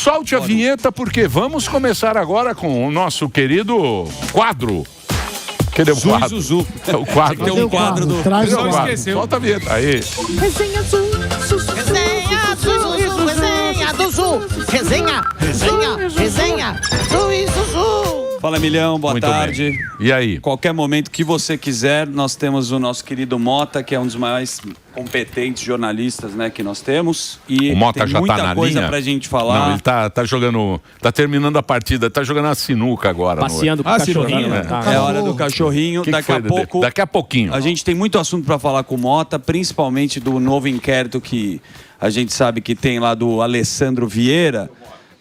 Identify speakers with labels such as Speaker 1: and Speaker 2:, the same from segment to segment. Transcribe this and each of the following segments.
Speaker 1: Solte a vinheta, porque vamos começar agora com o nosso querido quadro. Cadê o quadro?
Speaker 2: Zuzu.
Speaker 1: É o quadro.
Speaker 2: Tem um quadro do...
Speaker 3: Traz o
Speaker 1: Não
Speaker 3: quadro.
Speaker 1: esqueceu. Solta a vinheta. Aí.
Speaker 4: Resenha Zul, resenha Zuzu, resenha do Zul, resenha Zul e Zuzu.
Speaker 2: Fala, Emilhão, boa
Speaker 1: Muito
Speaker 2: tarde.
Speaker 1: bem. E aí?
Speaker 2: Qualquer momento que você quiser, nós temos o nosso querido Mota, que é um dos mais competentes jornalistas, né, que nós temos. E
Speaker 1: O Mota
Speaker 2: tem
Speaker 1: já
Speaker 2: muita
Speaker 1: tá na
Speaker 2: coisa
Speaker 1: linha?
Speaker 2: pra gente falar.
Speaker 1: Não, ele tá jogando, tá terminando a partida, tá jogando a sinuca agora.
Speaker 5: Passeando com o cachorrinho.
Speaker 1: né?
Speaker 5: Tá.
Speaker 2: É hora do cachorrinho.
Speaker 1: Que
Speaker 2: Daqui
Speaker 1: foi,
Speaker 2: a
Speaker 1: Dedê?
Speaker 2: pouco...
Speaker 1: Daqui a pouquinho.
Speaker 2: A gente tem muito assunto para falar com o Mota, principalmente do novo inquérito que a gente sabe que tem lá do Alessandro Vieira,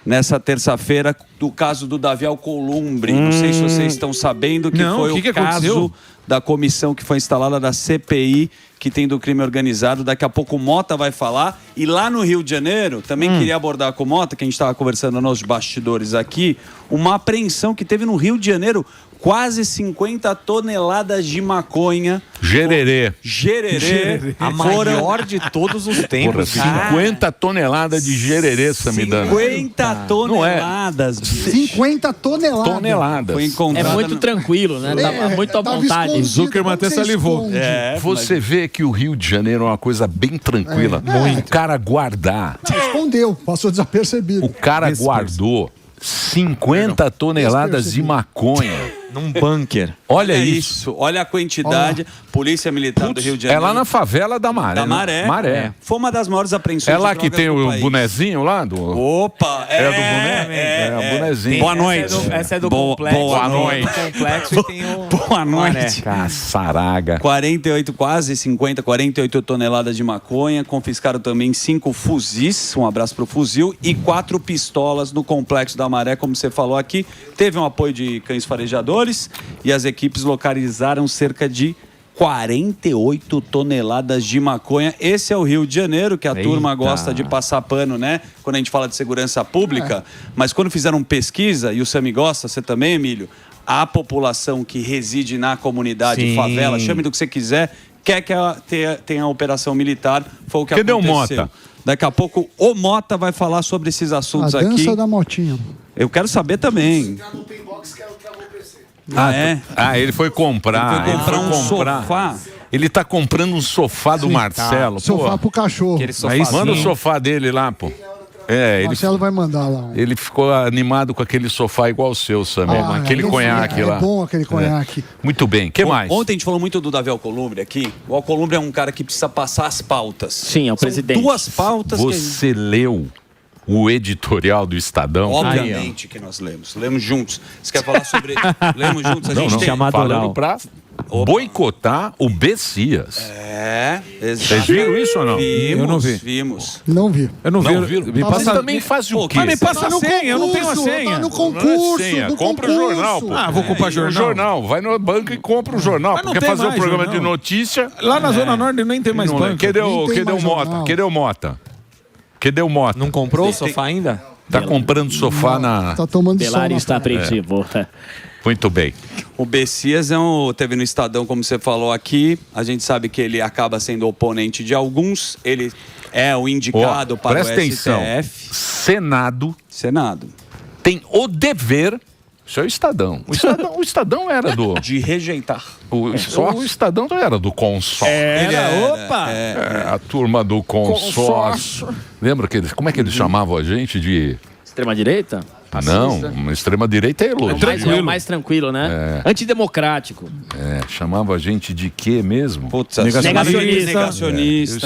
Speaker 2: nessa terça-feira, do caso do Davi Alcolumbre. Não sei se vocês estão sabendo que
Speaker 6: Não,
Speaker 2: foi
Speaker 6: o que
Speaker 2: caso
Speaker 6: aconteceu?
Speaker 2: da comissão que foi instalada da CPI, que tem do crime organizado. Daqui a pouco o Mota vai falar. E lá no Rio de Janeiro, também queria abordar com o Mota, que a gente estava conversando nos bastidores aqui, uma apreensão que teve no Rio de Janeiro, quase 50 toneladas de maconha.
Speaker 1: Gererê.
Speaker 2: Gererê.
Speaker 5: A maior de todos os
Speaker 1: Porra,
Speaker 5: tempos.
Speaker 1: 50 toneladas de gererê, Samidana.
Speaker 2: 50 toneladas.
Speaker 3: 50 toneladas.
Speaker 1: Toneladas.
Speaker 2: Foi
Speaker 5: É
Speaker 2: encontrada
Speaker 5: muito
Speaker 2: no...
Speaker 5: tranquilo, né? Tá muito à
Speaker 3: tava
Speaker 5: vontade.
Speaker 3: escondido,
Speaker 6: Zuckerman
Speaker 3: como
Speaker 6: até
Speaker 3: você
Speaker 6: salivou.
Speaker 3: esconde?
Speaker 2: É,
Speaker 1: Você vê que o Rio de Janeiro é uma coisa bem tranquila. O cara guardar.
Speaker 3: Escondeu, passou desapercebido.
Speaker 1: O cara guardou 50 toneladas de maconha.
Speaker 5: Num bunker.
Speaker 1: Olha
Speaker 2: é
Speaker 1: isso.
Speaker 2: Olha a quantidade. Polícia Militar do Rio de Janeiro.
Speaker 1: É lá na favela da Maré.
Speaker 2: Da Maré.
Speaker 1: Maré.
Speaker 2: Foi uma das maiores apreensões.
Speaker 1: É lá
Speaker 2: de
Speaker 1: que
Speaker 2: drogas
Speaker 1: tem
Speaker 2: do
Speaker 1: o
Speaker 2: país.
Speaker 1: bonezinho lá? Do...
Speaker 2: Opa!
Speaker 1: É do boné? É, o bonezinho.
Speaker 2: Boa noite.
Speaker 5: Essa é do
Speaker 2: Boa-
Speaker 5: complexo.
Speaker 2: boa noite.
Speaker 5: Do complexo e tem o...
Speaker 2: Boa noite.
Speaker 1: Caçaraga.
Speaker 2: 48, quase 50, 48 toneladas de maconha. Confiscaram também 5 fuzis, um abraço pro fuzil, e 4 pistolas no Complexo da Maré, como você falou aqui. Teve um apoio de cães farejadores e as equipes localizaram cerca de 48 toneladas de maconha. Esse é o Rio de Janeiro, que a turma gosta de passar pano, né? Quando a gente fala de segurança pública. Mas quando fizeram pesquisa, e o Sami gosta, você também, Emílio, a população que reside na comunidade, favela, chame do que você quiser, quer que tenha a operação militar. Foi o que
Speaker 1: Cadê o
Speaker 2: aconteceu.
Speaker 1: Mota?
Speaker 2: Daqui a pouco o Mota vai falar sobre esses
Speaker 3: A
Speaker 2: assuntos
Speaker 3: dança
Speaker 2: aqui.
Speaker 3: da motinha.
Speaker 2: Eu quero saber também. Ah, é?
Speaker 1: Ah, ele foi comprar.
Speaker 2: Ele foi comprar um sofá.
Speaker 1: Ele tá comprando um sofá do Marcelo.
Speaker 3: Sofá
Speaker 1: Pô,
Speaker 3: pro cachorro.
Speaker 1: manda o sofá dele lá, pô. É, ele,
Speaker 3: Marcelo vai mandar lá.
Speaker 1: ele ficou animado com aquele sofá igual o seu, Samir. Aquele conhaque lá.
Speaker 3: É bom aquele conhaque.
Speaker 1: Muito bem. O que mais?
Speaker 2: Ontem a gente falou muito do Davi Alcolumbre aqui. O Alcolumbre é um cara que precisa passar as pautas.
Speaker 5: Sim, é o
Speaker 2: São
Speaker 5: presidente.
Speaker 2: 2 pautas que a gente...
Speaker 1: Você leu o editorial do Estadão?
Speaker 2: Obviamente que nós lemos. Lemos juntos. Você quer falar sobre... Lemos juntos. A gente tem...
Speaker 1: Falando pra boicotar o Bessias.
Speaker 2: É, exato.
Speaker 1: Vocês viram isso ou não?
Speaker 2: Vimos,
Speaker 6: Eu não vi.
Speaker 2: Vimos.
Speaker 3: Não vi.
Speaker 6: Eu não vi.
Speaker 1: Não viram?
Speaker 6: Me
Speaker 1: Mas
Speaker 6: passa...
Speaker 1: também faz o quê?
Speaker 6: Mas me passa
Speaker 3: Tá
Speaker 6: a
Speaker 3: no
Speaker 6: senha, eu não tenho a
Speaker 3: concurso,
Speaker 6: senha.
Speaker 3: Tá no concurso.
Speaker 1: Senha.
Speaker 3: Do
Speaker 1: Compra o
Speaker 3: concurso.
Speaker 1: jornal, pô.
Speaker 6: Ah, vou comprar
Speaker 1: O
Speaker 6: jornal.
Speaker 1: jornal. Vai no banco e compra o jornal.
Speaker 6: Mas não
Speaker 1: Porque
Speaker 6: tem
Speaker 1: fazer o
Speaker 6: mais
Speaker 1: programa
Speaker 6: jornal.
Speaker 1: de notícia...
Speaker 6: Lá na Zona Norte nem tem mais
Speaker 1: Não,
Speaker 6: banco.
Speaker 1: Cadê
Speaker 3: Nem
Speaker 1: o,
Speaker 3: tem
Speaker 1: cadê o
Speaker 3: mais
Speaker 1: Mota?
Speaker 3: jornal.
Speaker 1: Cadê o Mota? Cadê o Mota?
Speaker 5: Não comprou o sofá ainda?
Speaker 1: Tá comprando sofá na...
Speaker 3: Tá tomando sol.
Speaker 5: Delari
Speaker 3: na
Speaker 5: está
Speaker 3: frente.
Speaker 5: apreensivo.
Speaker 1: Muito bem.
Speaker 2: O Bessias teve no Estadão, como você falou aqui. A gente sabe que ele acaba sendo oponente de alguns. Ele é o indicado para o
Speaker 1: presta atenção.
Speaker 2: STF.
Speaker 1: Senado tem o dever... Isso é o Estadão. O Estadão era do...
Speaker 2: De rejeitar.
Speaker 1: O Estadão não era do consórcio.
Speaker 5: Opa!
Speaker 1: A turma do consórcio. Lembra que eles... Como é que eles chamavam a gente de...
Speaker 5: Extrema-direita?
Speaker 1: Não, uma extrema-direita é elogio.
Speaker 5: É o mais tranquilo, né? Antidemocrático.
Speaker 1: Chamava a gente de quê mesmo?
Speaker 2: Putz,
Speaker 5: Negacionista.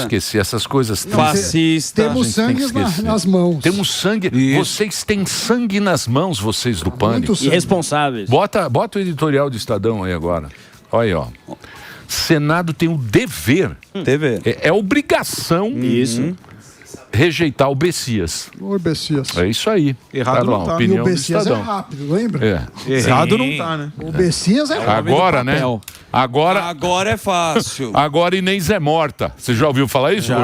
Speaker 1: Eu esqueci essas coisas.
Speaker 2: Fascista.
Speaker 3: Temos
Speaker 1: A gente tem
Speaker 3: sangue
Speaker 1: que esquecer.
Speaker 3: nas mãos.
Speaker 1: Temos sangue. Vocês têm sangue nas mãos, vocês do Pânico.
Speaker 3: Muito sangue.
Speaker 5: Irresponsáveis.
Speaker 1: Bota o editorial do Estadão aí agora. Olha aí, ó. Senado tem o dever.
Speaker 2: TV.
Speaker 1: É obrigação.
Speaker 5: Isso.
Speaker 1: Rejeitar o Bessias.
Speaker 3: Oi, Bessias.
Speaker 1: É isso aí.
Speaker 6: Errado
Speaker 1: lá,
Speaker 6: não tá.
Speaker 3: E
Speaker 1: opinião
Speaker 3: o
Speaker 1: do
Speaker 3: Bessias é
Speaker 1: Estadão.
Speaker 3: rápido, lembra?
Speaker 1: É.
Speaker 6: Errado não tá, né?
Speaker 3: O Bessias é rápido.
Speaker 1: Agora, né?
Speaker 2: Agora é fácil.
Speaker 1: Agora Inês é morta. Você já ouviu falar isso?
Speaker 6: Já.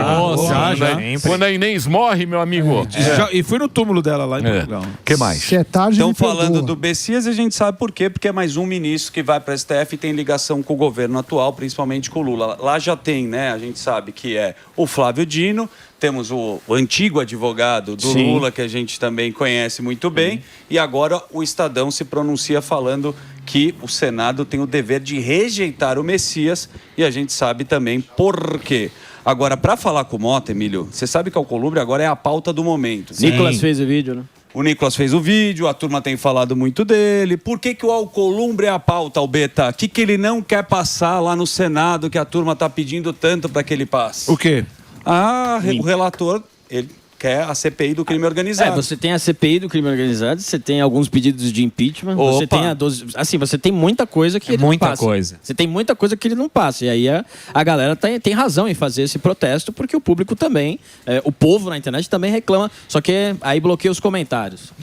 Speaker 1: Quando a Inês morre, meu amigo.
Speaker 6: E fui no túmulo dela lá em Portugal.
Speaker 1: O que mais?
Speaker 3: Se é tarde,
Speaker 2: Estão
Speaker 3: me perdoa.
Speaker 2: falando do Bessias e a gente sabe por quê, porque é mais um ministro que vai para a STF e tem ligação com o governo atual, principalmente com o Lula. Lá já tem, né? A gente sabe que é o Flávio Dino, temos o antigo advogado do Lula, que a gente também conhece muito bem, e agora o Estadão se pronuncia falando que o Senado tem o dever de rejeitar o Messias, e a gente sabe também por quê. Agora, para falar com o Mota, Emílio, você sabe que o Alcolumbre agora é a pauta do momento.
Speaker 5: Nicolas fez o vídeo, né?
Speaker 2: O Nicolas fez o vídeo, a turma tem falado muito dele. Por que o Alcolumbre é a pauta, Albeta? O que ele não quer passar lá no Senado, que a turma está pedindo tanto para que ele passe?
Speaker 6: O quê?
Speaker 2: O relator, ele quer a CPI do crime organizado.
Speaker 5: Você tem a CPI do crime organizado, você tem alguns pedidos de impeachment, você tem a 12... Assim, você tem muita coisa que ele não passa. Você tem muita coisa que ele não passa. E aí a galera tem razão em fazer esse protesto, porque o público também, o povo na internet também reclama, só que aí bloqueia os comentários.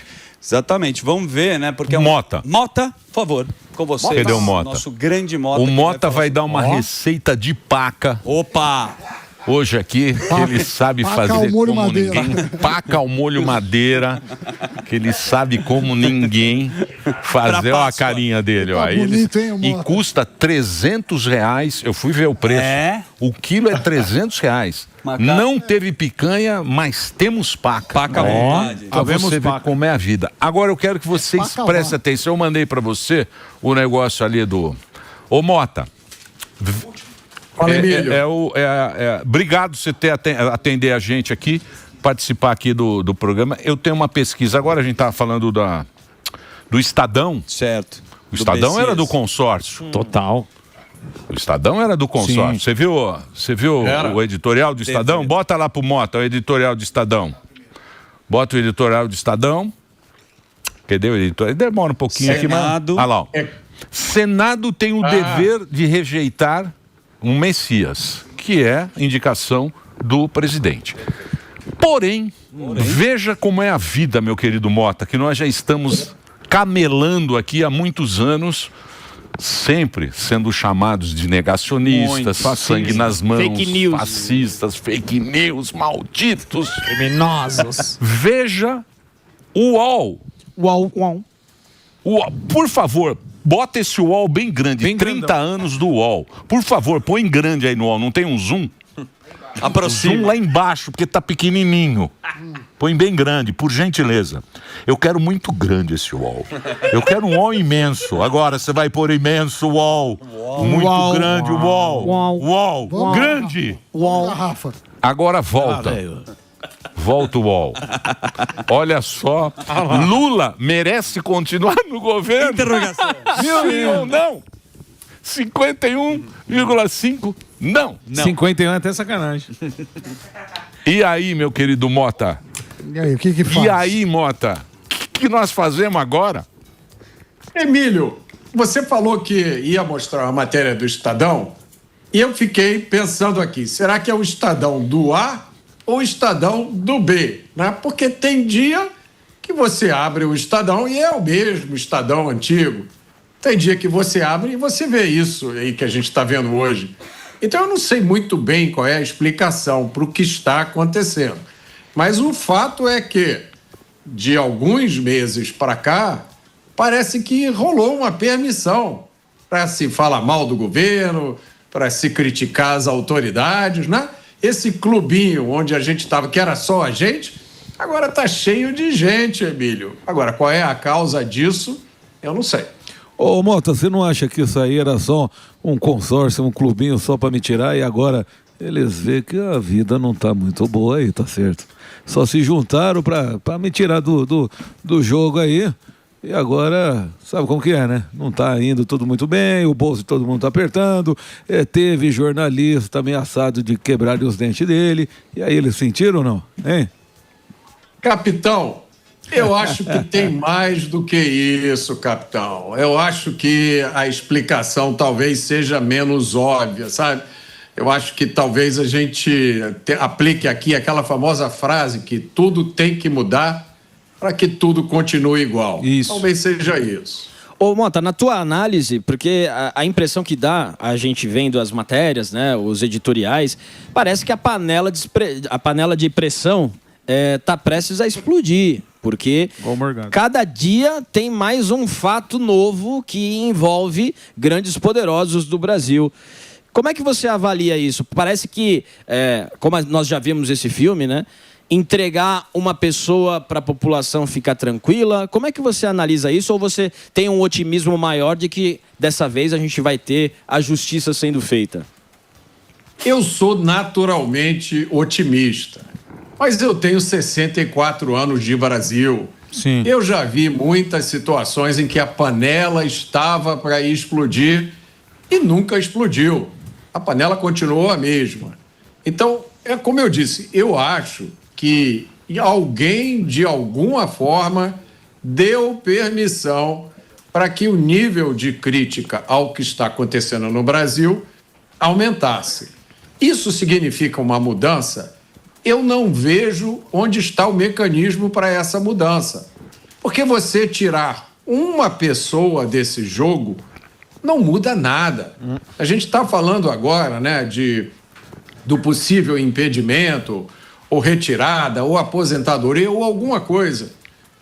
Speaker 2: Exatamente, vamos ver, né? Porque
Speaker 1: Mota.
Speaker 2: Mota, por favor, com você.
Speaker 1: Cadê o Mota?
Speaker 2: Nosso grande Mota.
Speaker 1: O Mota vai dar uma receita de paca.
Speaker 2: Opa!
Speaker 1: Hoje aqui, que ele sabe
Speaker 3: paca
Speaker 1: fazer
Speaker 3: ao molho
Speaker 1: como
Speaker 3: madeira.
Speaker 1: ninguém. Paca ao molho madeira, que ele sabe como ninguém fazer. Olha a carinha dele.
Speaker 3: Tá
Speaker 1: Ó.
Speaker 3: bonito, hein,
Speaker 1: E
Speaker 3: Mota?
Speaker 1: custa R$300. Eu fui ver o preço. O quilo é R$300. Não teve picanha, mas temos paca.
Speaker 2: Paca à vontade.
Speaker 1: Pra você ver como é a vida. Agora eu quero que vocês
Speaker 3: Paca
Speaker 1: prestem atenção. Eu mandei pra você o negócio ali do... Ô Mota...
Speaker 7: Fala, Emílio.
Speaker 1: Obrigado por você atender a gente aqui, participar aqui do programa. Eu tenho uma pesquisa. Agora a gente estava falando do Estadão.
Speaker 2: Certo.
Speaker 1: O Estadão era do consórcio.
Speaker 5: Total.
Speaker 1: O Estadão era do consórcio. Você viu o editorial do Estadão? Bota lá pro Mota o editorial do Estadão. Bota o editorial do Estadão. Cadê o editorial? Demora um pouquinho aqui, mas... Olha lá, ó. Senado tem o dever de rejeitar um Messias, que é indicação do presidente. Porém, veja como é a vida, meu querido Mota, que nós já estamos camelando aqui há muitos anos, sempre sendo chamados de negacionistas, sangue nas mãos,
Speaker 5: fake news,
Speaker 1: fascistas, fake news, malditos,
Speaker 5: criminosos.
Speaker 1: Veja o UOL.
Speaker 3: Uau.
Speaker 1: Por favor, bota esse UOL bem grande, bem 30 grandão. Anos do UOL. Por favor, põe grande aí no UOL, não tem um zoom? Aproxima. Zoom lá embaixo, porque tá pequenininho. Põe bem grande, por gentileza. Eu quero muito grande esse UOL. Eu quero um UOL imenso. Agora você vai pôr imenso UOL. Muito
Speaker 3: Uau.
Speaker 1: grande o UOL. UOL. Grande.
Speaker 3: Uau. Rafa.
Speaker 1: Agora volta. Volta o UOL. Olha só. Lula merece continuar no governo?
Speaker 2: Interrogação.
Speaker 1: Sim ou não? 51,5 não.
Speaker 6: 51 é até sacanagem.
Speaker 1: E aí, meu querido Mota?
Speaker 3: E aí, o que faz?
Speaker 1: E aí, Mota? O que nós fazemos agora?
Speaker 7: Emílio, você falou que ia mostrar a matéria do Estadão e eu fiquei pensando aqui, será que é o Estadão do A ou o Estadão do B? Né? Porque tem dia que você abre o Estadão e é o mesmo Estadão antigo. Tem dia que você abre e você vê isso aí que a gente está vendo hoje. Então eu não sei muito bem qual é a explicação para o que está acontecendo. Mas o fato é que, de alguns meses para cá, parece que rolou uma permissão para se falar mal do governo, para se criticar as autoridades, né? Esse clubinho onde a gente estava, que era só a gente, agora está cheio de gente, Emílio. Agora, qual é a causa disso, eu não sei.
Speaker 6: Ô, Mota, você não acha que isso aí era só um consórcio, um clubinho só para me tirar e agora eles veem que a vida não tá muito boa aí, tá certo? Só se juntaram para me tirar do jogo aí e agora, sabe como que é, né? Não tá indo tudo muito bem, o bolso de todo mundo tá apertando, teve jornalista ameaçado de quebrarem os dentes dele, e aí eles sentiram ou não, hein?
Speaker 7: Capitão, eu acho que tem mais do que isso, capitão. Eu acho que a explicação talvez seja menos óbvia, sabe? Eu acho que talvez a gente aplique aqui aquela famosa frase que tudo tem que mudar para que tudo continue igual.
Speaker 6: Isso.
Speaker 7: Talvez seja isso.
Speaker 5: Ô, Mota, na tua análise, porque a impressão que dá, a gente vendo as matérias, né, os editoriais, parece que a panela de pressão tá prestes a explodir. Porque cada dia tem mais um fato novo que envolve grandes poderosos do Brasil. Como é que você avalia isso? Parece que, como nós já vimos esse filme, né? Entregar uma pessoa para a população ficar tranquila. Como é que você analisa isso? Ou você tem um otimismo maior de que dessa vez a gente vai ter a justiça sendo feita?
Speaker 7: Eu sou naturalmente otimista, mas eu tenho 64 anos de Brasil.
Speaker 1: Sim.
Speaker 7: Eu já vi muitas situações em que a panela estava para explodir e nunca explodiu. A panela continuou a mesma. Então, é como eu disse, eu acho que alguém, de alguma forma, deu permissão para que o nível de crítica ao que está acontecendo no Brasil aumentasse. Isso significa uma mudança? Eu não vejo onde está o mecanismo para essa mudança. Porque você tirar uma pessoa desse jogo não muda nada. A gente está falando agora, né, do possível impedimento, ou retirada, ou aposentadoria, ou alguma coisa,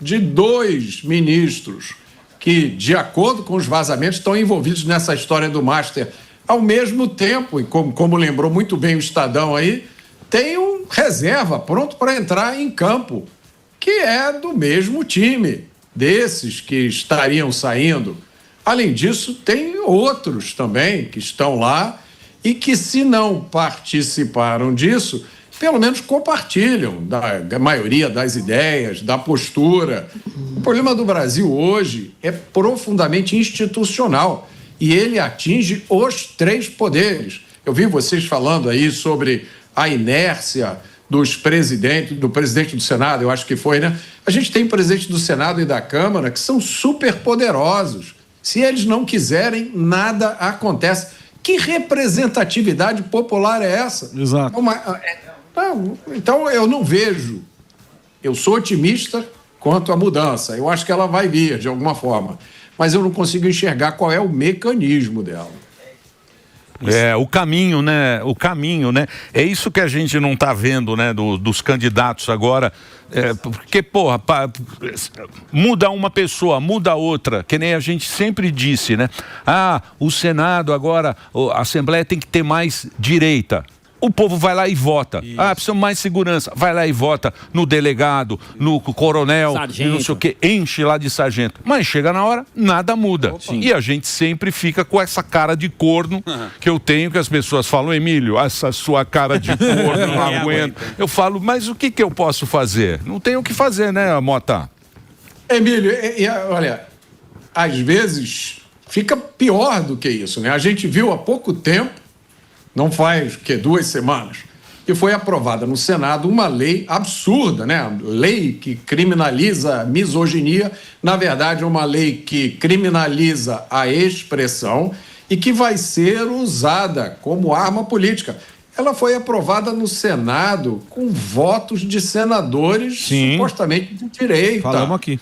Speaker 7: de 2 ministros que, de acordo com os vazamentos, estão envolvidos nessa história do Master. Ao mesmo tempo, e como lembrou muito bem o Estadão aí, tem um reserva pronto para entrar em campo, que é do mesmo time desses que estariam saindo. Além disso, tem outros também que estão lá e que, se não participaram disso, pelo menos compartilham da maioria das ideias, da postura. O problema do Brasil hoje é profundamente institucional e ele atinge os 3 poderes. Eu vi vocês falando aí sobre a inércia do presidente do Senado, eu acho que foi, né? A gente tem presidente do Senado e da Câmara que são super poderosos. Se eles não quiserem, nada acontece. Que representatividade popular é essa?
Speaker 6: Exato.
Speaker 7: Então, eu não vejo. Eu sou otimista quanto à mudança. Eu acho que ela vai vir, de alguma forma. Mas eu não consigo enxergar qual é o mecanismo dela.
Speaker 1: O caminho, né? O caminho, né? É isso que a gente não está vendo, né? Dos candidatos agora. Porque, porra, muda uma pessoa, muda outra, que nem a gente sempre disse, né? O Senado agora, a Assembleia tem que ter mais direita. O povo vai lá e vota. Precisa mais segurança. Vai lá e vota no delegado, no coronel,
Speaker 5: sargento.
Speaker 1: Não sei o quê. Enche lá de sargento. Mas chega na hora, nada muda. E a gente sempre fica com essa cara de corno que eu tenho, que as pessoas falam, Emílio, essa sua cara de corno, não aguento. Eu falo, mas o que eu posso fazer? Não tenho o que fazer, né, Mota?
Speaker 7: Emílio, olha, às vezes fica pior do que isso, né? A gente viu há pouco tempo, não faz, 2 semanas, que foi aprovada no Senado uma lei absurda, né? Lei que criminaliza a misoginia, na verdade, uma lei que criminaliza a expressão e que vai ser usada como arma política. Ela foi aprovada no Senado com votos de senadores supostamente de direita.
Speaker 6: Falamos aqui.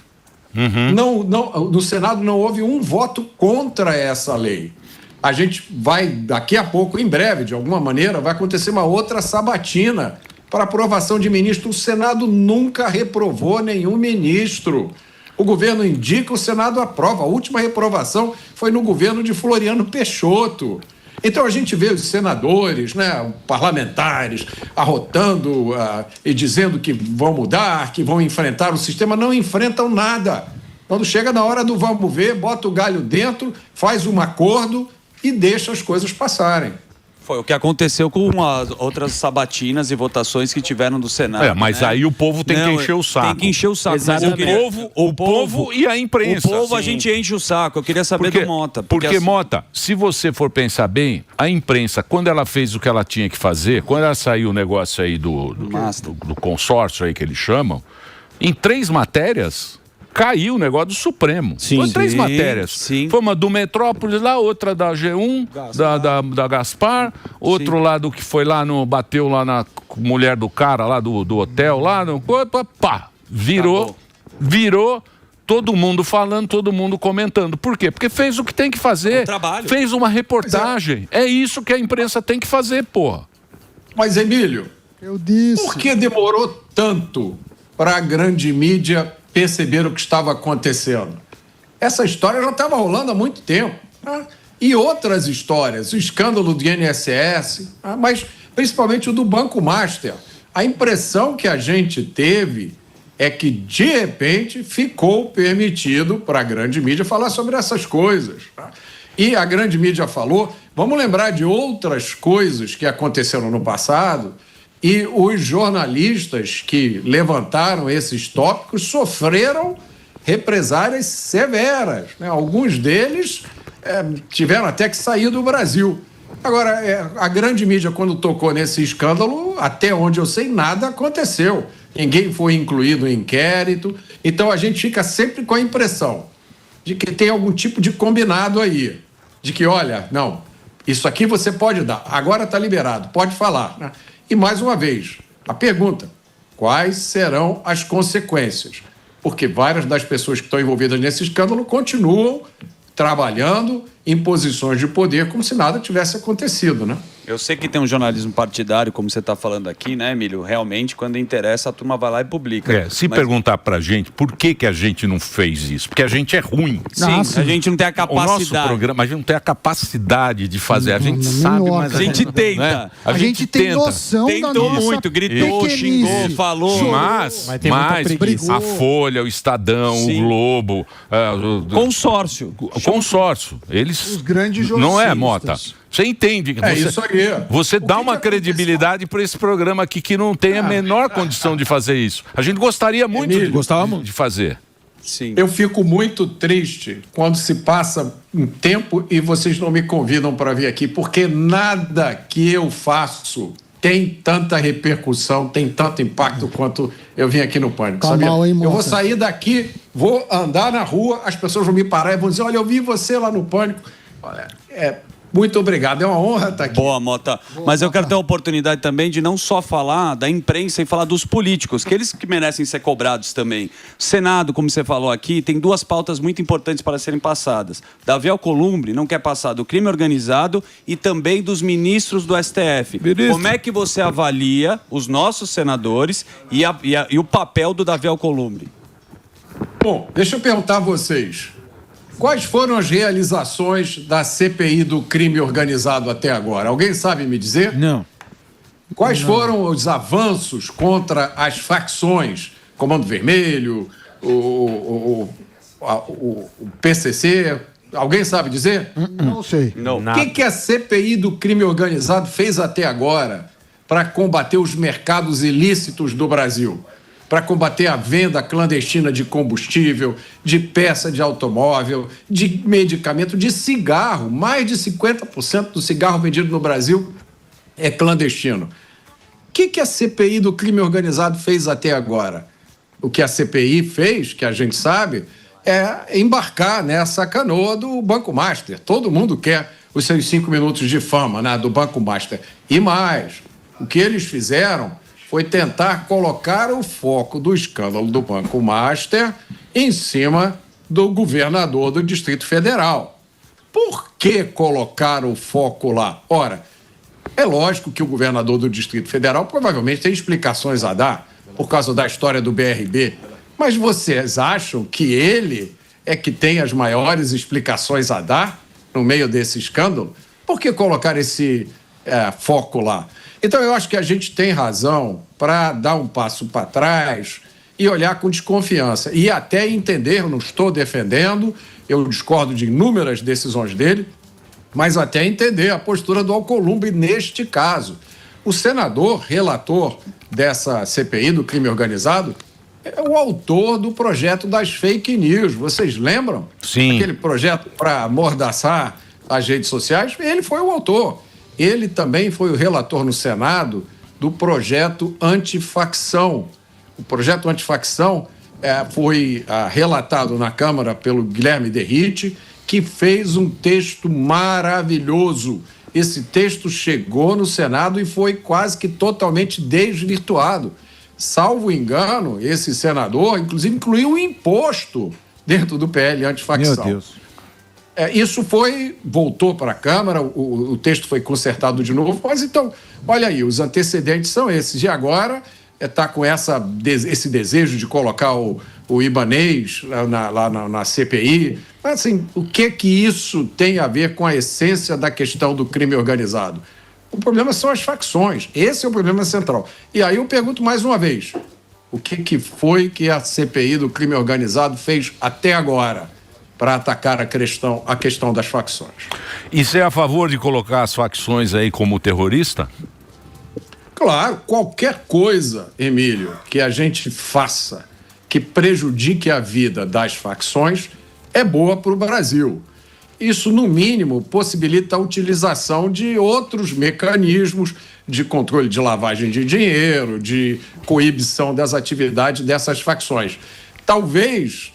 Speaker 7: No Senado não houve um voto contra essa lei. A gente vai, daqui a pouco, em breve, de alguma maneira, vai acontecer uma outra sabatina para aprovação de ministro. O Senado nunca reprovou nenhum ministro. O governo indica, o Senado aprova. A última reprovação foi no governo de Floriano Peixoto. Então a gente vê os senadores, né, parlamentares, arrotando e dizendo que vão mudar, que vão enfrentar o sistema. Não enfrentam nada. Quando chega na hora do vamos ver, bota o galho dentro, faz um acordo e deixa as coisas passarem.
Speaker 2: Foi o que aconteceu com as outras sabatinas e votações que tiveram do Senado.
Speaker 1: Mas aí o povo tem que encher o saco.
Speaker 2: Tem que encher o saco.
Speaker 1: O povo e a imprensa.
Speaker 2: O povo a gente enche o saco. Eu queria saber do Mota.
Speaker 1: Porque Mota, se você for pensar bem, a imprensa, quando ela fez o que ela tinha que fazer, quando ela saiu o negócio aí do consórcio aí que eles chamam, em 3 matérias... caiu o negócio do Supremo. Foi 3 matérias.
Speaker 2: Sim.
Speaker 1: Foi uma do Metrópolis lá, outra da G1, da Gaspar, outro lá do que foi lá bateu lá na mulher do cara lá do hotel lá, virou Todo mundo falando, todo mundo comentando. Por quê? Porque fez o que tem que fazer. Fez uma reportagem. É isso que a imprensa tem que fazer, porra.
Speaker 7: Mas, Emílio,
Speaker 3: eu disse.
Speaker 7: Por que demorou tanto para a grande mídia perceber o que estava acontecendo? Essa história já estava rolando há muito tempo. Né? E outras histórias, o escândalo do INSS, mas principalmente o do Banco Master. A impressão que a gente teve é que, de repente, ficou permitido para a grande mídia falar sobre essas coisas. Tá? E a grande mídia falou, vamos lembrar de outras coisas que aconteceram no passado, e os jornalistas que levantaram esses tópicos sofreram represálias severas. Né? Alguns deles tiveram até que sair do Brasil. Agora, a grande mídia, quando tocou nesse escândalo, até onde eu sei, nada aconteceu. Ninguém foi incluído em inquérito. Então, a gente fica sempre com a impressão de que tem algum tipo de combinado aí. De que, olha, não, isso aqui você pode dar, agora está liberado, pode falar. Né? E, mais uma vez, a pergunta, quais serão as consequências? Porque várias das pessoas que estão envolvidas nesse escândalo continuam trabalhando em posições de poder como se nada tivesse acontecido, né?
Speaker 2: Eu sei que tem um jornalismo partidário, como você está falando aqui, né, Emílio? Realmente, quando interessa, a turma vai lá e publica.
Speaker 1: Se perguntar pra gente por que a gente não fez isso, porque a gente é ruim.
Speaker 2: Sim, a gente não tem a capacidade.
Speaker 1: O nosso programa, a gente não tem a capacidade de fazer. A gente sabe, mas
Speaker 2: a gente tenta.
Speaker 1: Né?
Speaker 3: A gente tem noção
Speaker 2: Tentou
Speaker 3: da nossa
Speaker 2: muito, gritou,
Speaker 3: pequenice.
Speaker 2: xingou, falou.
Speaker 1: Mas a Folha, o Estadão,
Speaker 2: Sim.
Speaker 1: o Globo...
Speaker 2: Consórcio.
Speaker 1: O consórcio. Eles...
Speaker 3: Os grandes
Speaker 1: Não é,
Speaker 3: jornalistas.
Speaker 1: Mota? Você entende?
Speaker 7: Isso aí.
Speaker 1: Você dá uma credibilidade para esse programa aqui que não tem a menor condição de fazer isso. A gente gostaria muito de fazer.
Speaker 2: Sim.
Speaker 7: Eu fico muito triste quando se passa um tempo e vocês não me convidam para vir aqui, porque nada que eu faço tem tanta repercussão, tem tanto impacto quanto eu vim aqui no Pânico.
Speaker 3: Tá
Speaker 7: sabia?
Speaker 3: mal, hein,
Speaker 7: eu vou
Speaker 3: moça?
Speaker 7: sair daqui, vou andar na rua, as pessoas vão me parar e vão dizer, olha, eu vi você lá no Pânico. Olha, muito obrigado, é uma honra estar aqui.
Speaker 2: Boa, Mota. Mas eu quero ter a oportunidade também de não só falar da imprensa e falar dos políticos, que eles que merecem ser cobrados também. O Senado, como você falou aqui, tem duas pautas muito importantes para serem passadas. Davi Alcolumbre não quer passar do crime organizado e também dos ministros do STF. Como é que você avalia os nossos senadores e o papel do Davi Alcolumbre?
Speaker 7: Bom, deixa eu perguntar a vocês. Quais foram as realizações da CPI do crime organizado até agora? Alguém sabe me dizer?
Speaker 6: Não.
Speaker 7: Quais foram os avanços contra as facções? Comando Vermelho, o PCC? Alguém sabe dizer?
Speaker 3: Não sei.
Speaker 7: O que a CPI do crime organizado fez até agora para combater os mercados ilícitos do Brasil? Para combater a venda clandestina de combustível, de peça de automóvel, de medicamento, de cigarro. Mais de 50% do cigarro vendido no Brasil é clandestino. O que a CPI do crime organizado fez até agora? O que a CPI fez, que a gente sabe, é embarcar nessa canoa do Banco Master. Todo mundo quer os seus 5 minutos de fama, né, do Banco Master. E mais, o que eles fizeram foi tentar colocar o foco do escândalo do Banco Master em cima do governador do Distrito Federal. Por que colocar o foco lá? Ora, é lógico que o governador do Distrito Federal provavelmente tem explicações a dar por causa da história do BRB, mas vocês acham que ele é que tem as maiores explicações a dar no meio desse escândalo? Por que colocar esse foco lá? Então, eu acho que a gente tem razão para dar um passo para trás e olhar com desconfiança. E até entender, não estou defendendo, eu discordo de inúmeras decisões dele, mas até entender a postura do Alcolumbre neste caso. O senador, relator dessa CPI do crime organizado, é o autor do projeto das fake news. Vocês lembram?
Speaker 1: Sim.
Speaker 7: Aquele projeto para amordaçar as redes sociais? Ele foi o autor. Ele também foi o relator no Senado do projeto antifacção. O projeto antifacção foi relatado na Câmara pelo Guilherme Derrite, que fez um texto maravilhoso. Esse texto chegou no Senado e foi quase que totalmente desvirtuado. Salvo engano, esse senador, inclusive, incluiu o imposto dentro do PL antifacção.
Speaker 6: Meu Deus.
Speaker 7: Isso voltou para a Câmara, o texto foi consertado de novo, mas então, olha aí, os antecedentes são esses. E agora está com esse desejo de colocar o Ibanez lá na CPI. Mas, assim, o que isso tem a ver com a essência da questão do crime organizado? O problema são as facções. Esse é o problema central. E aí eu pergunto mais uma vez, o que foi que a CPI do crime organizado fez até agora para atacar a questão das facções?
Speaker 1: E você é a favor de colocar as facções aí como terrorista?
Speaker 7: Claro, qualquer coisa, Emílio, que a gente faça que prejudique a vida das facções é boa para o Brasil. Isso, no mínimo, possibilita a utilização de outros mecanismos de controle de lavagem de dinheiro, de coibição das atividades dessas facções. Talvez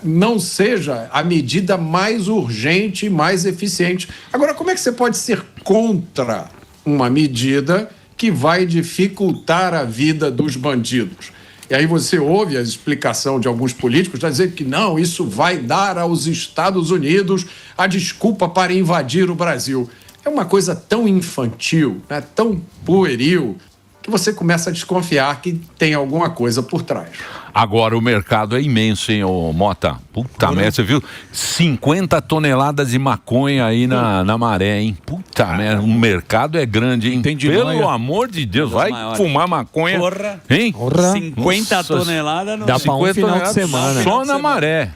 Speaker 7: não seja a medida mais urgente e mais eficiente. Agora, como é que você pode ser contra uma medida que vai dificultar a vida dos bandidos? E aí você ouve a explicação de alguns políticos dizer que não, isso vai dar aos Estados Unidos a desculpa para invadir o Brasil. É uma coisa tão infantil, né, tão pueril, que você começa a desconfiar que tem alguma coisa por trás.
Speaker 1: Agora, o mercado é imenso, hein, ô Mota? Puta merda, você viu? 50 toneladas de maconha aí na Maré, hein? Puta merda, o mercado é grande, hein? Pelo amor de Deus, vai fumar maconha.
Speaker 2: Porra.
Speaker 1: Hein?
Speaker 2: 50 toneladas não
Speaker 8: dá pra um final de semana.
Speaker 1: Só na Maré.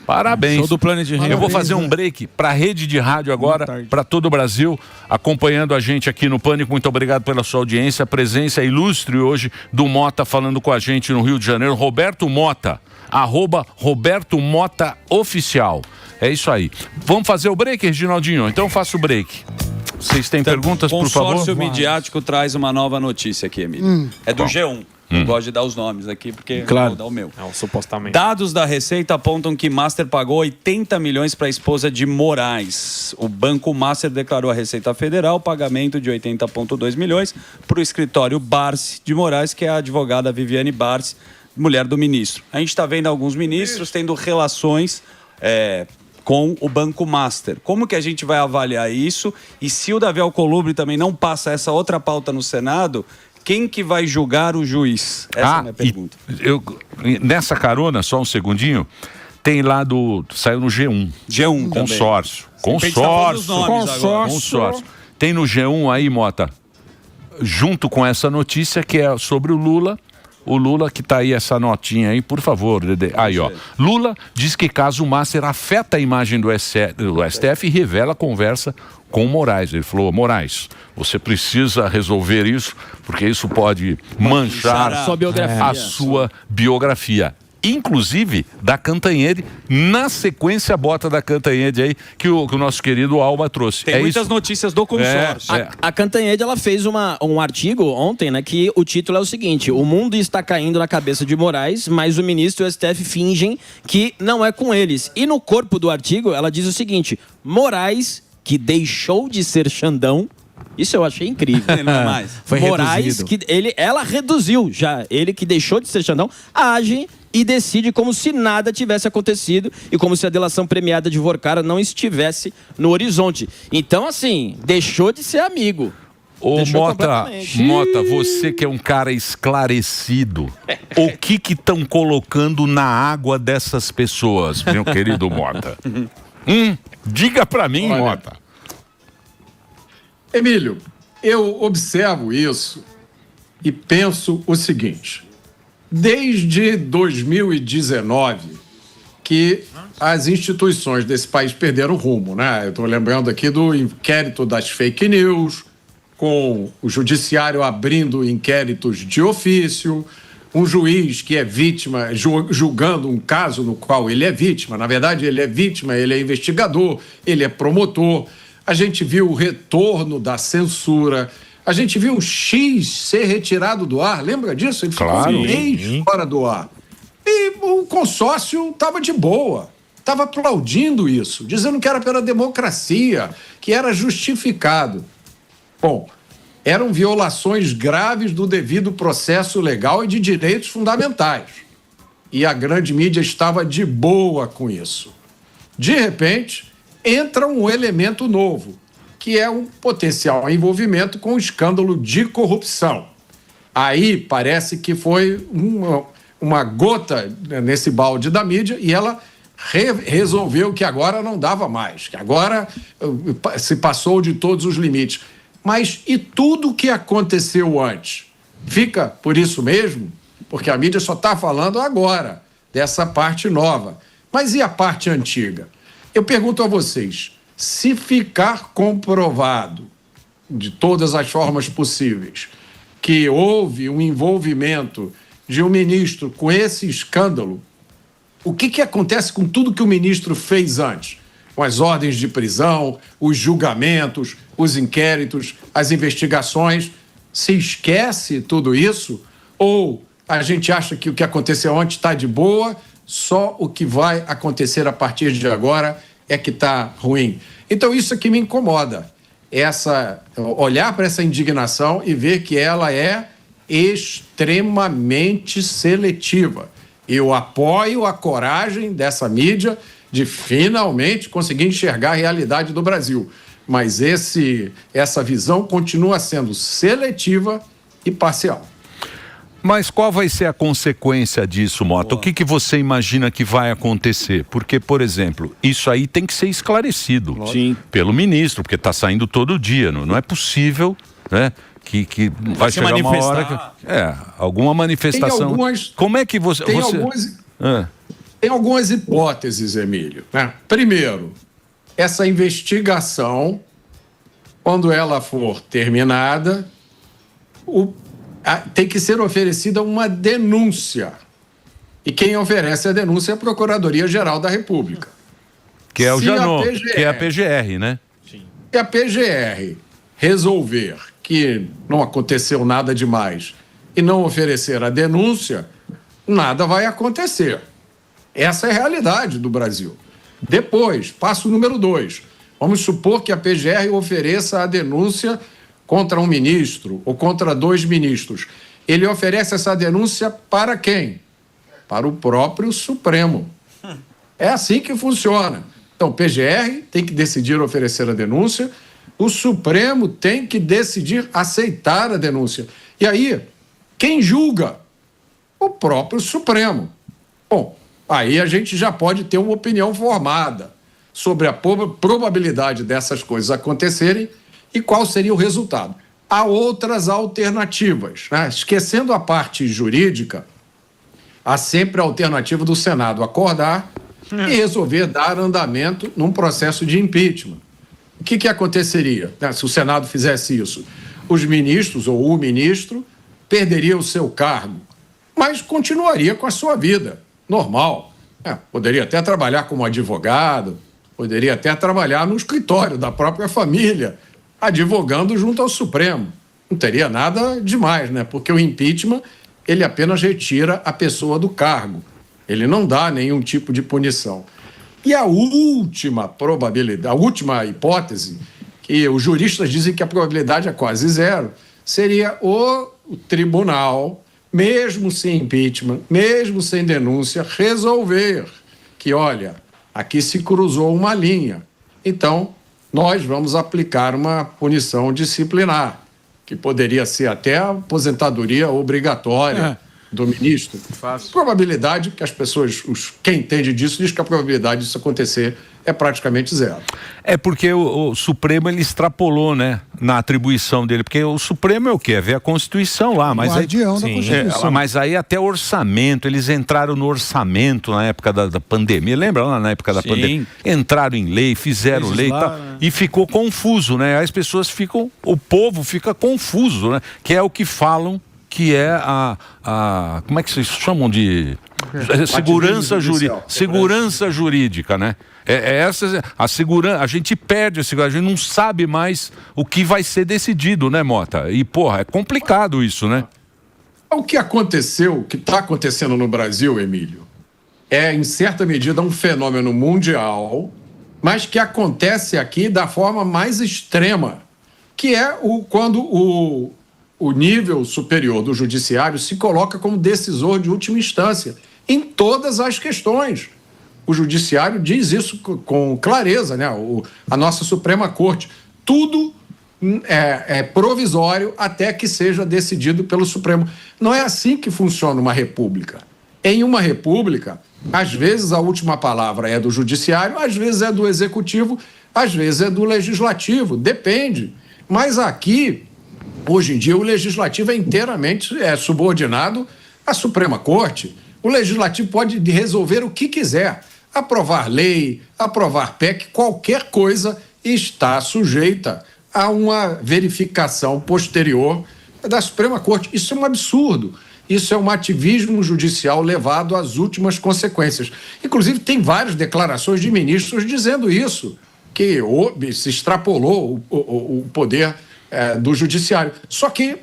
Speaker 1: Parabéns.
Speaker 6: Show do Planet Ramp.
Speaker 1: Eu vou fazer um break para a rede de rádio agora, para todo o Brasil, acompanhando a gente aqui no Pânico. Muito obrigado pela sua audiência, a presença ilustre hoje do Mota falando com a gente no Rio de Janeiro. Roberto Mota, @RobertoMotaOficial. É isso aí. Vamos fazer o break, Reginaldinho? Então eu faço o break. Vocês têm perguntas, por favor?
Speaker 2: O consórcio midiático traz uma nova notícia aqui, Emílio. É do G1. Eu gosto de dar os nomes aqui, porque
Speaker 6: claro.
Speaker 2: Vou dar o meu.
Speaker 8: Supostamente.
Speaker 2: Dados da Receita apontam que Master pagou 80 milhões para a esposa de Moraes. O Banco Master declarou à Receita Federal o pagamento de 80,2 milhões para o escritório Barsi de Moraes, que é a advogada Viviane Barsi, mulher do ministro. A gente está vendo alguns ministros tendo relações com o Banco Master. Como que a gente vai avaliar isso? E se o Davi Alcolumbre também não passa essa outra pauta no Senado, quem que vai julgar o juiz? Essa é a minha pergunta.
Speaker 1: Nessa carona, só um segundinho, tem lá saiu no G1.
Speaker 2: G1
Speaker 1: Consórcio.
Speaker 2: Também.
Speaker 1: Consórcio. Tem no G1 aí, Mota, junto com essa notícia que é sobre o Lula. O Lula, que tá aí essa notinha aí, por favor, Dedê. Aí, ó. Lula diz que caso Master afeta a imagem do STF e revela a conversa com o Moraes. Ele falou, Moraes, você precisa resolver isso, porque isso pode manchar a sua biografia. Inclusive da Cantanhede, na sequência bota da Cantanhede aí, que o nosso querido Alba trouxe.
Speaker 2: Tem muitas notícias do consórcio.
Speaker 5: A Cantanhede, ela fez um artigo ontem, né, que o título é o seguinte: o mundo está caindo na cabeça de Moraes, mas o ministro e o STF fingem que não é com eles. E no corpo do artigo, ela diz o seguinte: Moraes, que deixou de ser Xandão. Isso eu achei incrível.
Speaker 8: Foi
Speaker 5: Moraes, ela reduziu já. Ele que deixou de ser Xandão, age e decide como se nada tivesse acontecido e como se a delação premiada de Vorcara não estivesse no horizonte. Então, assim, deixou de ser amigo.
Speaker 1: Ô, Mota, você que é um cara esclarecido, o que estão colocando na água dessas pessoas, meu querido Mota? Diga pra mim, Mota.
Speaker 7: Emílio, eu observo isso e penso o seguinte: desde 2019 que as instituições desse país perderam rumo, né? Eu estou lembrando aqui do inquérito das fake news, com o judiciário abrindo inquéritos de ofício, um juiz que é vítima, julgando um caso no qual ele é vítima. Na verdade, ele é vítima, ele é investigador, ele é promotor. A gente viu o retorno da censura. A gente viu o X ser retirado do ar. Lembra disso? Ele ficou um mês fora do ar. E o consórcio estava de boa. Estava aplaudindo isso, dizendo que era pela democracia, que era justificado. Bom, eram violações graves do devido processo legal e de direitos fundamentais. e a grande mídia estava de boa com isso. De repente, entra um elemento novo, que é um potencial envolvimento com um escândalo de corrupção. Aí parece que foi uma gota nesse balde da mídia e ela resolveu que agora não dava mais, que agora se passou de todos os limites. Mas e tudo o que aconteceu antes? Fica por isso mesmo? Porque a mídia só está falando agora dessa parte nova. Mas e a parte antiga? Eu pergunto a vocês, se ficar comprovado de todas as formas possíveis que houve um envolvimento de um ministro com esse escândalo, o que acontece com tudo que o ministro fez antes? Com as ordens de prisão, os julgamentos, os inquéritos, as investigações. Se esquece tudo isso? Ou a gente acha que o que aconteceu antes está de boa, só o que vai acontecer a partir de agora é que está ruim? Então isso é que me incomoda. Olhar para essa indignação e ver que ela é extremamente seletiva. Eu apoio a coragem dessa mídia de finalmente conseguir enxergar a realidade do Brasil. Mas essa visão continua sendo seletiva e parcial.
Speaker 1: Mas qual vai ser a consequência disso, Mota? O que você imagina que vai acontecer? Porque, por exemplo, isso aí tem que ser esclarecido pelo ministro, porque está saindo todo dia. Não é possível, né? Que vai chegar uma hora que... alguma manifestação. Como é que você...
Speaker 7: Tem algumas hipóteses, Emílio, né? Primeiro, essa investigação, quando ela for terminada, tem que ser oferecida uma denúncia. E quem oferece a denúncia é a Procuradoria-Geral da República.
Speaker 1: Que é o Janot, que é a PGR, né?
Speaker 7: Sim. Se a PGR resolver que não aconteceu nada demais e não oferecer a denúncia, nada vai acontecer. Essa é a realidade do Brasil. Depois, passo número 2. Vamos supor que a PGR ofereça a denúncia contra um ministro ou contra 2 ministros. Ele oferece essa denúncia para quem? Para o próprio Supremo. É assim que funciona. Então, o PGR tem que decidir oferecer a denúncia, o Supremo tem que decidir aceitar a denúncia. E aí, quem julga? O próprio Supremo. Bom, aí a gente já pode ter uma opinião formada sobre a probabilidade dessas coisas acontecerem e qual seria o resultado. Há outras alternativas, né? Esquecendo a parte jurídica, há sempre a alternativa do Senado acordar e resolver dar andamento num processo de impeachment. O que aconteceria, né, se o Senado fizesse isso? Os ministros ou o ministro perderia o seu cargo, mas continuaria com a sua vida normal. Poderia até trabalhar como advogado, poderia até trabalhar no escritório da própria família, advogando junto ao Supremo. Não teria nada demais, né? Porque o impeachment, ele apenas retira a pessoa do cargo. Ele não dá nenhum tipo de punição. E a última probabilidade, a última hipótese, que os juristas dizem que a probabilidade é quase zero, seria o tribunal, mesmo sem impeachment, mesmo sem denúncia, resolver que, olha, aqui se cruzou uma linha. Então, nós vamos aplicar uma punição disciplinar, que poderia ser até a aposentadoria obrigatória do ministro. Probabilidade que as pessoas, quem entende disso, diz que a probabilidade disso acontecer é praticamente zero.
Speaker 1: É porque o Supremo, ele extrapolou, né, na atribuição dele, porque o Supremo é o quê? É ver a Constituição lá, mas mas aí até o orçamento, eles entraram no orçamento na época da pandemia, lembra lá na época da pandemia? Entraram em lei, fizeram lei e tal, e ficou confuso, né? Aí as pessoas ficam, o povo fica confuso, né? Que é o que falam que é como é que vocês chamam de segurança jurídica, né? Essa a segurança, a gente perde a segurança, a gente não sabe mais o que vai ser decidido, né, Mota? E porra, é complicado isso, né?
Speaker 7: O que aconteceu, o que está acontecendo no Brasil, Emílio, é em certa medida um fenômeno mundial, mas que acontece aqui da forma mais extrema, que é quando o nível superior do judiciário se coloca como decisor de última instância em todas as questões. O judiciário diz isso com clareza, né? A nossa Suprema Corte. Tudo é provisório até que seja decidido pelo Supremo. Não é assim que funciona uma república. Em uma república, às vezes a última palavra é do judiciário, às vezes é do executivo, às vezes é do legislativo, depende. Mas aqui, hoje em dia, o legislativo é inteiramente subordinado à Suprema Corte. O legislativo pode resolver o que quiser. Aprovar lei, aprovar PEC, qualquer coisa está sujeita a uma verificação posterior da Suprema Corte. Isso é um absurdo. Isso é um ativismo judicial levado às últimas consequências. Inclusive, tem várias declarações de ministros dizendo isso, que se extrapolou o poder do judiciário. Só que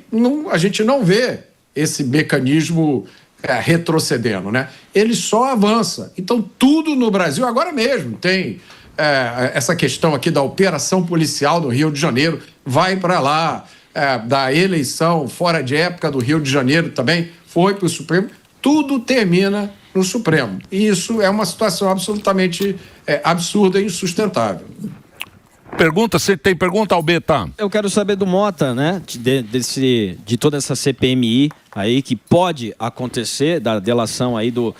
Speaker 7: a gente não vê esse mecanismo retrocedendo, né? Ele só avança. Então, tudo no Brasil, agora mesmo, tem essa questão aqui da operação policial do Rio de Janeiro, vai para lá, da eleição fora de época do Rio de Janeiro também, foi para o Supremo, tudo termina no Supremo. E isso é uma situação absolutamente absurda e insustentável.
Speaker 1: Você tem pergunta, Albeta?
Speaker 5: Eu quero saber do Mota, né? De toda essa CPMI aí que pode acontecer, da delação aí do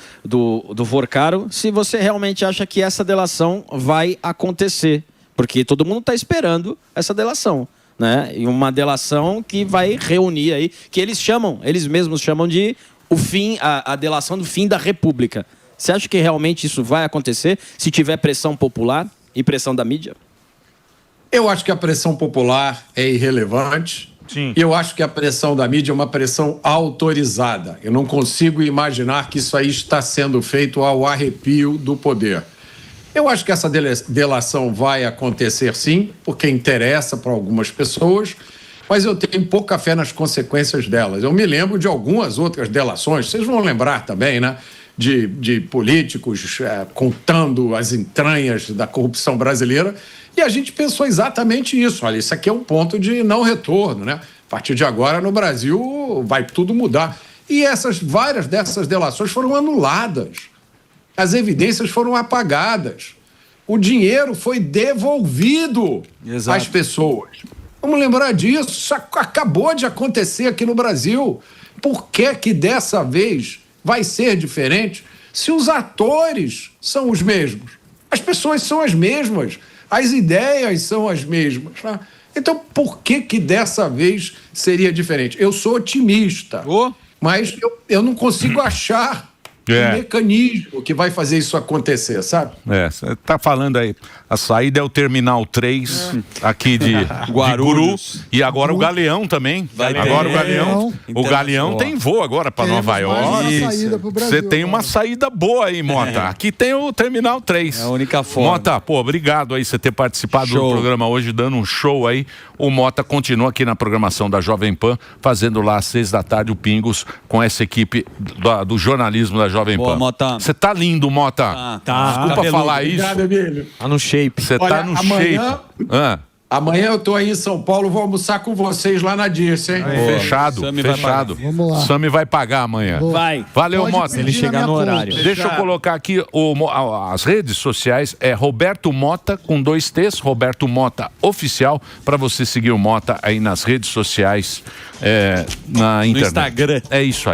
Speaker 5: Vorcaro, se você realmente acha que essa delação vai acontecer. Porque todo mundo está esperando essa delação, né? E uma delação que vai reunir aí, que eles mesmos chamam de a delação do fim da República. Você acha que realmente isso vai acontecer se tiver pressão popular e pressão da mídia?
Speaker 7: Eu acho que a pressão popular é irrelevante. Sim. E eu acho que a pressão da mídia é uma pressão autorizada. Eu não consigo imaginar que isso aí está sendo feito ao arrepio do poder. Eu acho que essa delação vai acontecer sim, porque interessa para algumas pessoas, mas eu tenho pouca fé nas consequências delas. Eu me lembro de algumas outras delações, vocês vão lembrar também, né? De políticos contando as entranhas da corrupção brasileira, e a gente pensou exatamente isso. Olha, isso aqui é um ponto de não retorno, né? A partir de agora, no Brasil, vai tudo mudar. E várias dessas delações foram anuladas. As evidências foram apagadas. O dinheiro foi devolvido às pessoas. Vamos lembrar disso. Isso acabou de acontecer aqui no Brasil. Por que dessa vez vai ser diferente se os atores são os mesmos? As pessoas são as mesmas. As ideias são as mesmas. Né? Então, por que dessa vez seria diferente? Eu sou otimista, mas eu não consigo achar um mecanismo que vai fazer isso acontecer, sabe?
Speaker 1: Você está falando aí, a saída é o Terminal 3 aqui de Guarulhos. E agora o Galeão também. Agora o Galeão tem voo agora para Nova York. Você tem uma saída boa aí, Mota. Aqui tem o Terminal 3.
Speaker 2: É a única forma.
Speaker 1: Mota, obrigado aí você ter participado do programa hoje, dando um show aí. O Mota continua aqui na programação da Jovem Pan, fazendo lá às 6 da tarde o Pingos com essa equipe do jornalismo da Jovem Pan. Você tá lindo, Mota. Desculpa falar isso.
Speaker 7: Obrigado, Emílio.
Speaker 8: Tá no shape.
Speaker 1: Você tá no shape.
Speaker 7: Amanhã eu tô aí em São Paulo, vou almoçar com vocês lá na Dirce, hein?
Speaker 1: Fechado.
Speaker 3: Vamos lá.
Speaker 1: Sami vai pagar amanhã. Valeu,
Speaker 3: Pode
Speaker 1: Mota.
Speaker 3: pedir
Speaker 8: Ele chegar
Speaker 3: na
Speaker 8: no
Speaker 3: minha
Speaker 8: horário.
Speaker 3: conta.
Speaker 1: Deixa eu colocar aqui as redes sociais. É Roberto Mota com 2 T's, Roberto Mota Oficial, para você seguir o Mota aí nas redes sociais, na internet.
Speaker 5: Instagram.
Speaker 1: É isso aí.